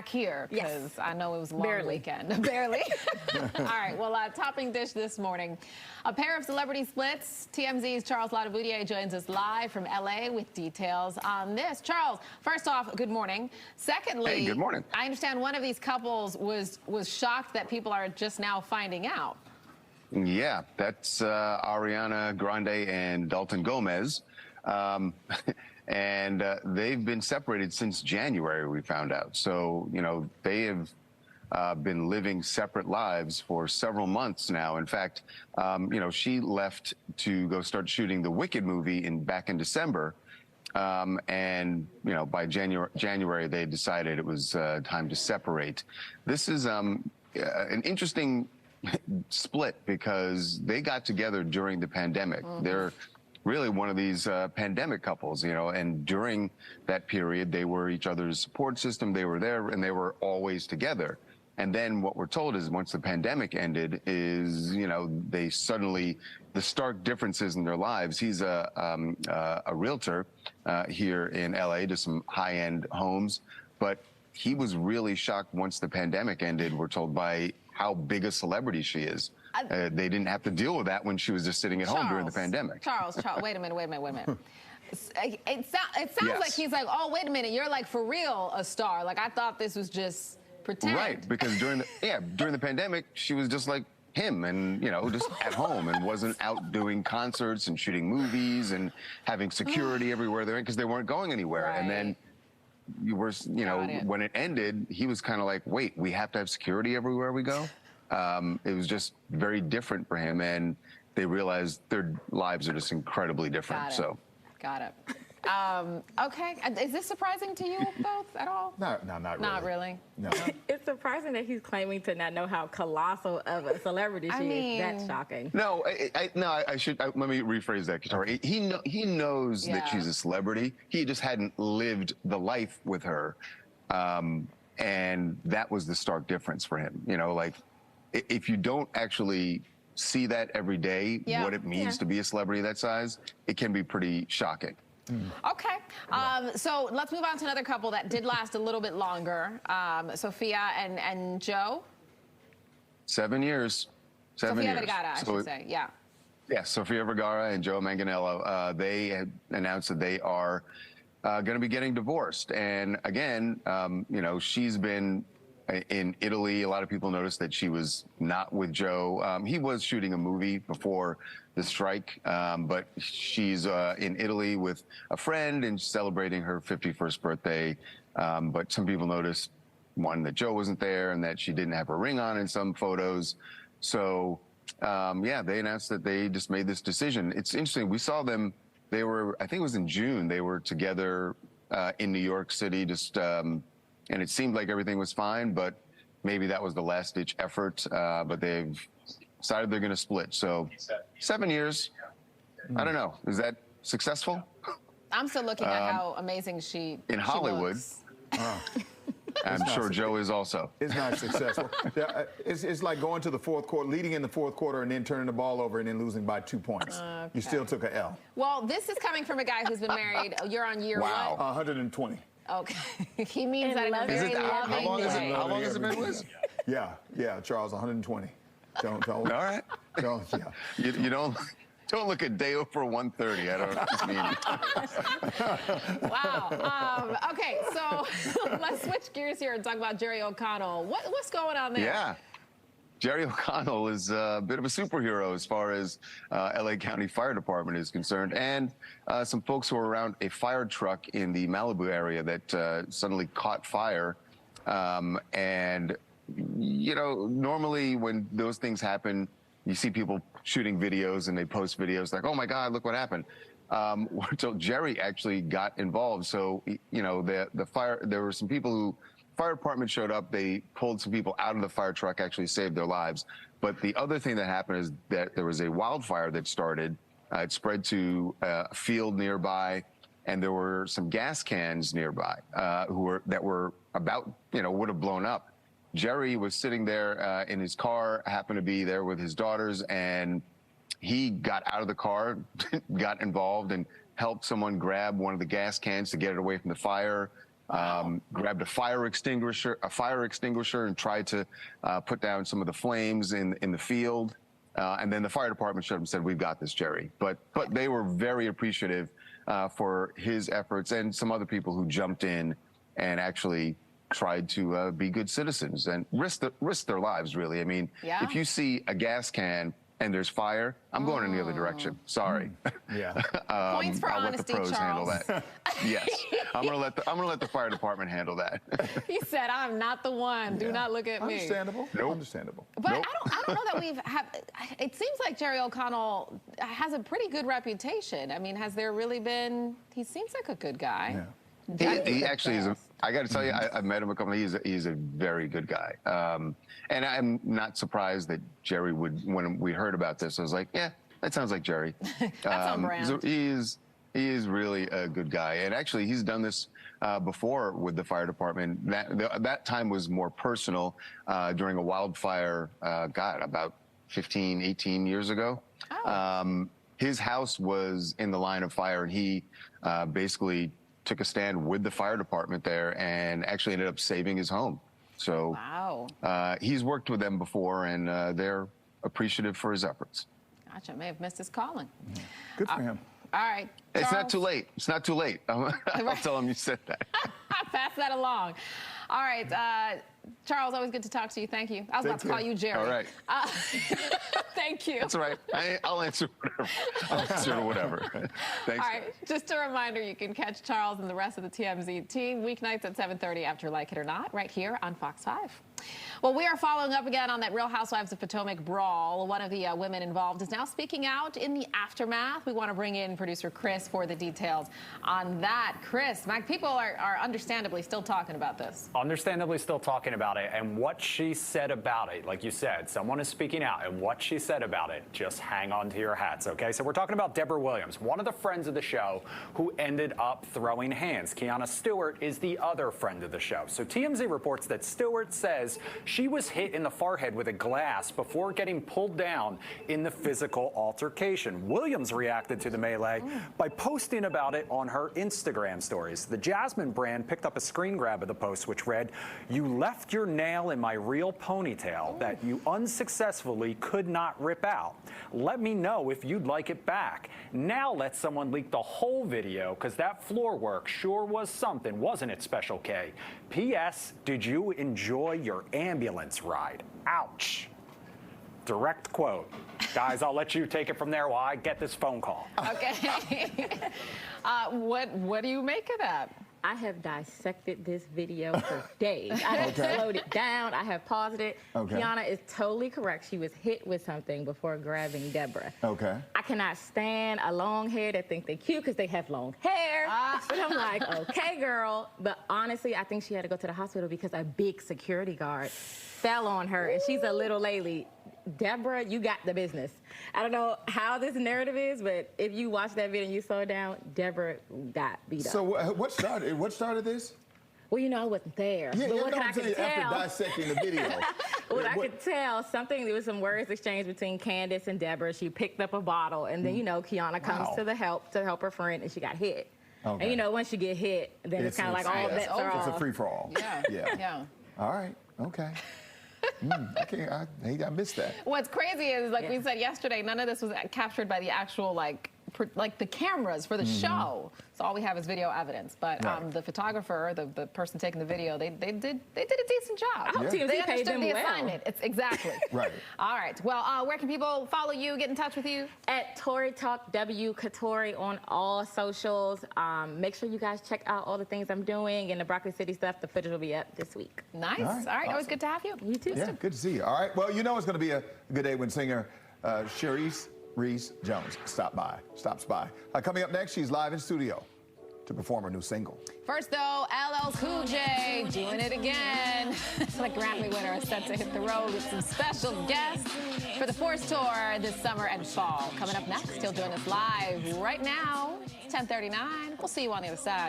here because Yes. I know it was a long Barely. weekend. Barely. All right. Well, topping dish this morning, a pair of celebrity splits. TMZ's Charles Ladavoudier joins us live from LA with details on this. Charles, first off, good morning. Secondly, hey, good morning. I understand one of these couples was shocked that people are just now finding out. Yeah, that's Ariana Grande and Dalton Gomez. And they've been separated since January, we found out. So, you know, they have been living separate lives for several months now. In fact, you know, she left to go start shooting the Wicked movie back in December. And, you know, by January, they decided it was time to separate. This is an interesting split because they got together during the pandemic. Mm-hmm. They're really one of these pandemic couples, you know, and during that period, they were each other's support system. They were there and they were always together. And then what we're told is once the pandemic ended is, you know, they suddenly, the stark differences in their lives. He's a realtor here in LA to some high-end homes, but he was really shocked once the pandemic ended, we're told, by how big a celebrity she is. They didn't have to deal with that when she was just sitting at home during the pandemic. Charles, wait a minute. It sounds like he's like, oh, wait a minute, you're like for real a star. Like I thought this was just pretend. Right, because during the pandemic, she was just like him and, you know, just at home and wasn't out doing concerts and shooting movies and having security everywhere they're in because they weren't going anywhere. Right. And then you were, you know, when it ended, he was kind of like, wait, we have to have security everywhere we go? It was just very different for him, and they realized their lives are just incredibly different. Got it. Okay. Is this surprising to you both at all? No, not really. Not really? No. It's surprising that he's claiming to not know how colossal of a celebrity she is. That's shocking. No, let me rephrase that, Catori. He knows that she's a celebrity. He just hadn't lived the life with her, and that was the stark difference for him. You know, like if you don't actually see that every day, what it means to be a celebrity that size, it can be pretty shocking. Okay, so let's move on to another couple that did last a little bit longer. Sophia and Joe. 7 years. Sofia Vergara, I should say, yeah. Yeah, Sofia Vergara and Joe Manganiello, they had announced that they are going to be getting divorced. And again, you know, she's been in Italy. A lot of people noticed that she was not with Joe. He was shooting a movie before the strike, but she's in Italy with a friend and celebrating her 51st birthday. But some people noticed, one, that Joe wasn't there and that she didn't have her ring on in some photos. So, yeah, they announced that they just made this decision. It's interesting. We saw them. They were, I think it was in June, they were together in New York City, just, and it seemed like everything was fine, but maybe that was the last-ditch effort. But they've decided they're going to split. So 7 years, I don't know. Is that successful? I'm still looking at how amazing she in Hollywood. looks. I'm sure Joe is also. It's not successful. It's like going to the fourth quarter, leading in the fourth quarter, and then turning the ball over and then losing by 2 points. Okay. You still took an L. Well, this is coming from a guy who's been married. You're on year Wow. what? 120. Okay. He means that in a very loving way. How long has it been, Liz? Yeah, Charles, 120. Don't. All right. Don't, yeah. You don't look a day over 130. I don't mean. Wow. Okay, so let's switch gears here and talk about Jerry O'Connell. What's going on there? Yeah. Jerry O'Connell is a bit of a superhero as far as LA County Fire Department is concerned, and some folks who were around a fire truck in the Malibu area that suddenly caught fire. And, you know, normally when those things happen, you see people shooting videos and they post videos like, oh my God, look what happened. So Jerry actually got involved. So, you know, the fire, there were some people who, fire department showed up, they pulled some people out of the fire truck, actually saved their lives. But the other thing that happened is that there was a wildfire that started. It spread to a field nearby, and there were some gas cans nearby that were about, you know, would have blown up. Jerry was sitting there in his car, happened to be there with his daughters, and he got out of the car, got involved, and helped someone grab one of the gas cans to get it away from the fire. grabbed a fire extinguisher, and tried to put down some of the flames in the field. And then the fire department showed up and said, "We've got this, Jerry." But they were very appreciative for his efforts and some other people who jumped in and actually tried to be good citizens and risk their lives, really. I mean, if you see a gas can and there's fire, I'm going in the other direction. Sorry. Yeah. Points for I'll honesty, let the pros handle Charles. that. Yes. I'm gonna let the fire department handle that. He said, "I'm not the one. Do not look at me." Understandable. Nope. Understandable. But I don't know that it seems like Jerry O'Connell has a pretty good reputation. I mean, has there really been, he seems like a good guy. Yeah. He actually is. I got to tell you, I've met him a couple. He's a very good guy, and I'm not surprised that Jerry would. When we heard about this, I was like, yeah, that sounds like Jerry. That's on brand. So he is really a good guy, and actually, he's done this before with the fire department. That time was more personal during a wildfire. About 15, 18 years ago. Oh. His house was in the line of fire, and he basically took a stand with the fire department there and actually ended up saving his home. So he's worked with them before, and they're appreciative for his efforts. Gotcha. May have missed his calling. Good for him. All right. It's not too late. It's not too late. I'll tell him you said that. Pass that along. All right. Charles, always good to talk to you. Thank you. I was about to call you Jerry. All right. Thank you. That's all right. I'll answer whatever. I'll answer whatever. Thanks. All right. Just a reminder, you can catch Charles and the rest of the TMZ team weeknights at 7:30 after Like It or Not, right here on Fox 5. Well, we are following up again on that Real Housewives of Potomac brawl. One of the women involved is now speaking out in the aftermath. We want to bring in producer Chris for the details on that. Chris, Mike, people are understandably still talking about this. Understandably still talking about it, and what she said about it, like you said, someone is speaking out, and what she said about it, just hang on to your hats, okay? So we're talking about Deborah Williams, one of the friends of the show who ended up throwing hands. Kiana Stewart is the other friend of the show. So TMZ reports that Stewart says she was hit in the forehead with a glass before getting pulled down in the physical altercation. Williams reacted to the melee by posting about it on her Instagram stories. The Jasmine brand picked up a screen grab of the post, which read, "You left your nail in my real ponytail that you unsuccessfully could not rip out. Let me know if you'd like it back. Now let someone leak the whole video, because that floor work sure was something, wasn't it, Special K? P.S. Did you enjoy your ambulance ride? Ouch." Direct quote. Guys, I'll let you take it from there while I get this phone call. Okay. What do you make of that? I have dissected this video for days. I have slowed it down. I have paused it. Kiana is totally correct. She was hit with something before grabbing Deborah. I cannot stand a long hair that think they're cute because they have long hair. But I'm like, okay, girl. But honestly, I think she had to go to the hospital because a big security guard fell on her, and she's a little lady. Deborah, you got the business. I don't know how this narrative is, but if you watch that video and you slow it down, Deborah got beat up. So what started this? Well, you know, I wasn't there. Yeah, but yeah, what no, I I'm could saying tell, after dissecting the video. I could tell, there was some words exchanged between Candace and Deborah. She picked up a bottle, and then, you know, Kiana comes to help her friend, and she got hit. And, you know, once you get hit, then it's kind of like all bets are off. It's a free-for-all. Yeah. All right. Okay. I missed that. What's crazy is, like we said yesterday, none of this was captured by the actual, like the cameras for the show. So all we have is video evidence. But the photographer, the person taking the video, they did a decent job. I hope TMZ they paid them understood the well. assignment. It's exactly. Right. All right. Well, where can people follow you, get in touch with you? At Tori Talk W Catori on all socials. Make sure you guys check out all the things I'm doing and the Broccoli City stuff. The footage will be up this week. Nice. All right. Awesome. Always good to have you. You too. Yeah, good to see you. All right. Well, you know it's going to be a good day when singer Cherise Reese Jones stops by. Coming up next, she's live in studio to perform her new single. First, though, LL Cool J doing it again. The Grammy winner is set to hit the road with some special guests for the Force Tour this summer and fall. Coming up next, he'll join us live right now, 10:39. We'll see you on the other side.